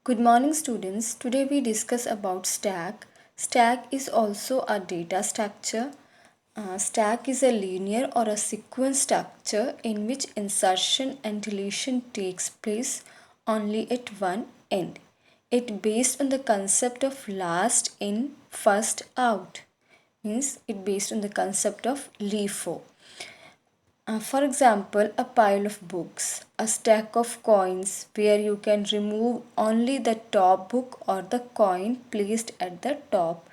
Good morning students. Today we discuss about stack. Stack is also a data structure. Stack is a linear or a sequence structure in which insertion and deletion takes place only at one end. It based on the concept of last in first out. Means it based on the concept of LIFO. For example, a pile of books, a stack of coins where you can remove only the top book or the coin placed at the top.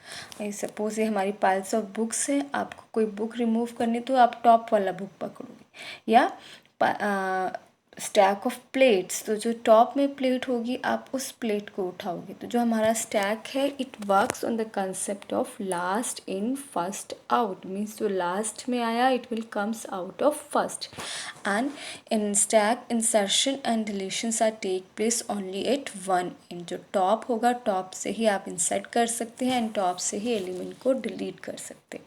Suppose ये हमारी piles of books है, आपको कोई book remove करनी तो आप top वाला book पकड़ोगे या स्टैक ऑफ प्लेट्स तो जो टॉप में प्लेट होगी आप उस प्लेट को उठाओगे तो जो हमारा स्टैक है it works on the concept of last in first out means जो लास्ट में आया it will comes out of first and in stack insertion and deletions are take place only at one end जो top होगा top से ही आप insert कर सकते हैं एंड टॉप से ही एलिमेंट को डिलीट कर सकते हैं.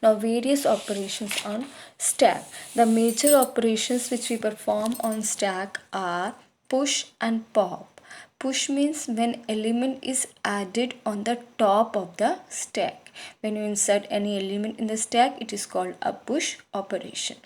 Now various operations on stack. The major operations which we perform on stack are push and pop. Push means when element is added on the top of the stack. When you insert any element in the stack, it is called a push operation.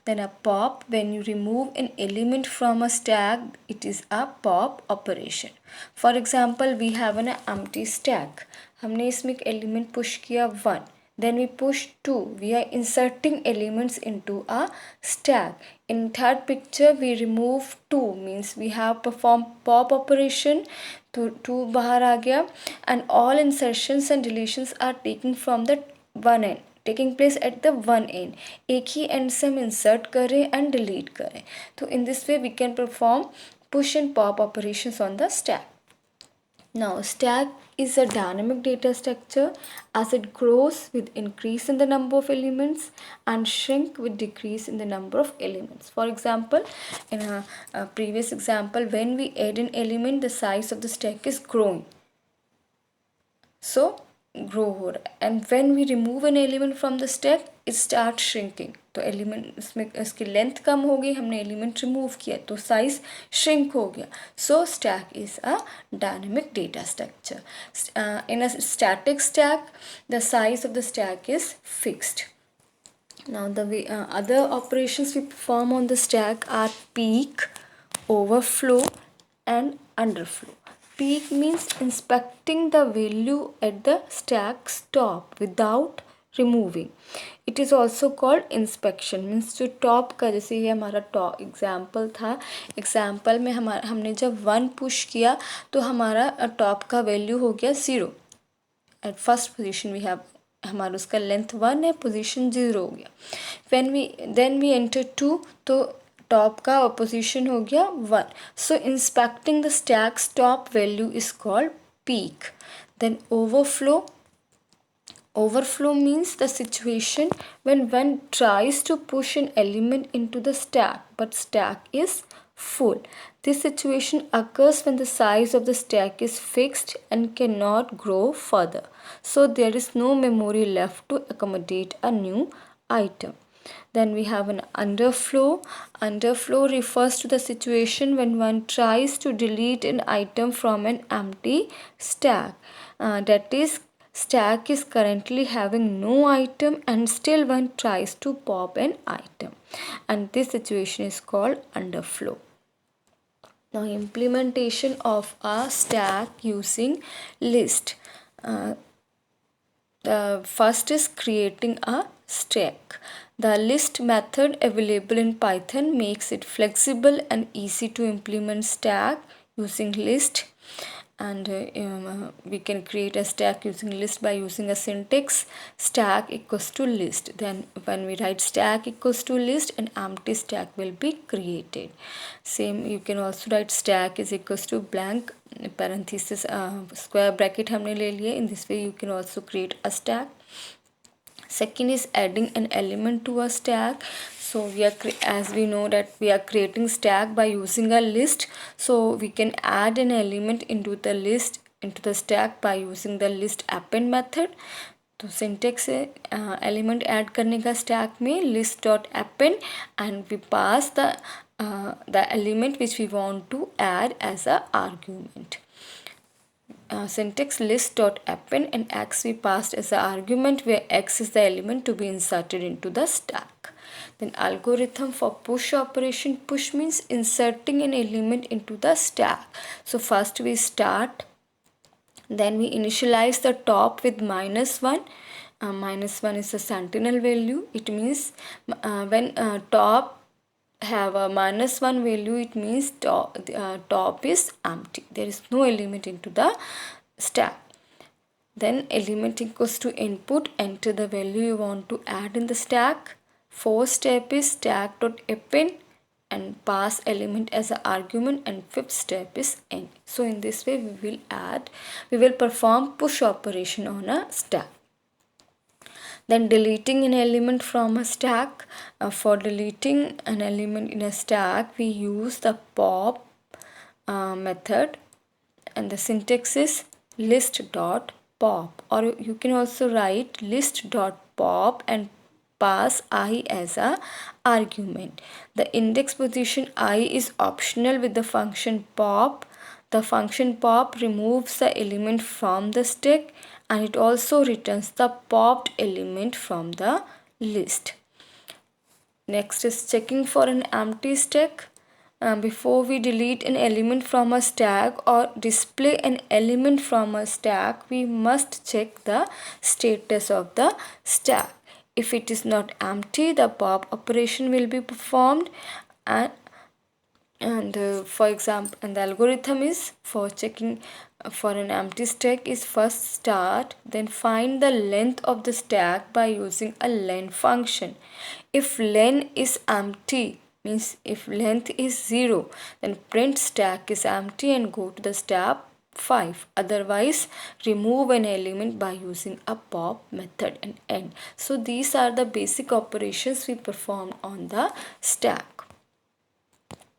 Then a pop, when you remove an element from a stack, it is a pop operation. For example, we have an empty stack. हमने इसमें एक element push किया 1. Then we push 2. We are inserting elements into a stack. In third picture, we remove 2. Means we have performed pop operation. तो 2 बाहर आ गया. And all insertions and deletions are taken from the one end. Taking place at the one end. एक ही end से हम insert करें and delete करें. तो in this way, we can perform push and pop operations on the stack. Now, stack is a dynamic data structure as it grows with increase in the number of elements and shrink with decrease in the number of elements. For example, in a previous example, when we add an element, the size of the stack is growing. So, grow हो रहा है and when we remove an element from the stack it starts shrinking तो element इसमें इसकी length कम हो गई हमने element remove किया तो साइज श्रिंक हो गया सो stack is a dynamic data structure in a static stack the size of the stack is fixed. Now the other operations we perform on the stack are peak, overflow and underflow. Peak means inspecting the value at the stack's top without removing. It is also called inspection. Means जो top का जैसे ये हमारा top example था example में हमने जब 1 push किया तो हमारा top का value हो गया 0. At first position we have हमारा उसका लेंथ 1 है पोजीशन 0 हो गया then we enter 2 तो टॉप का पोजीशन हो गया 1. So inspecting the stacks top value is called peek. Then overflow means the situation when one tries to push an element into the stack but stack is full. This situation occurs when the size of the stack is fixed and cannot grow further. So there is no memory left to accommodate a new item. Then we have an underflow. Underflow refers to the situation when one tries to delete an item from an empty stack. That is, stack is currently having no item and still one tries to pop an item. And this situation is called underflow. Now implementation of a stack using list. The first is creating a stack. The list method available in Python makes it flexible and easy to implement stack using list. And we can create a stack using list by using a syntax stack equals to list. Then when we write stack equals to list, an empty stack will be created. Same you can also write stack is equals to blank parenthesis square bracket हमने ले लिया. In this way you can also create a stack. Second is adding an element to a stack. So we are as we know that we are creating stack by using a list. So we can add an element into the list into the stack by using the list append method. तो syntax है element add करने का stack में list.append and we pass the element which we want to add as a argument. Syntax list.append and x we passed as an argument where x is the element to be inserted into the stack. Then algorithm for push operation. Push means inserting an element into the stack. So first we start, then we initialize the top with -1. -1 is the sentinel value. It means when top have a -1 value, it means top is empty. There is no element into the stack. Then element equals to input, enter the value you want to add in the stack. Fourth step is stack.append and pass element as an argument, and fifth step is end. So in this way we will perform push operation on a stack. Then deleting an element from a stack. For deleting an element in a stack, we use the pop method, and the syntax is list.pop, or you can also write list.pop and pass I as a argument. The index position I is optional with the function pop. The function pop removes the element from the stack, and it also returns the popped element from the list. Next is checking for an empty stack. Before we delete an element from a stack or display an element from a stack, we must check the status of the stack. If it is not empty, the pop operation will be performed, and for example, and the algorithm is for checking for an empty stack is first start, then find the length of the stack by using a len function. If len is empty, means if length is 0, then print stack is empty and go to the step 5. Otherwise, remove an element by using a pop method and end. So these are the basic operations we perform on the stack.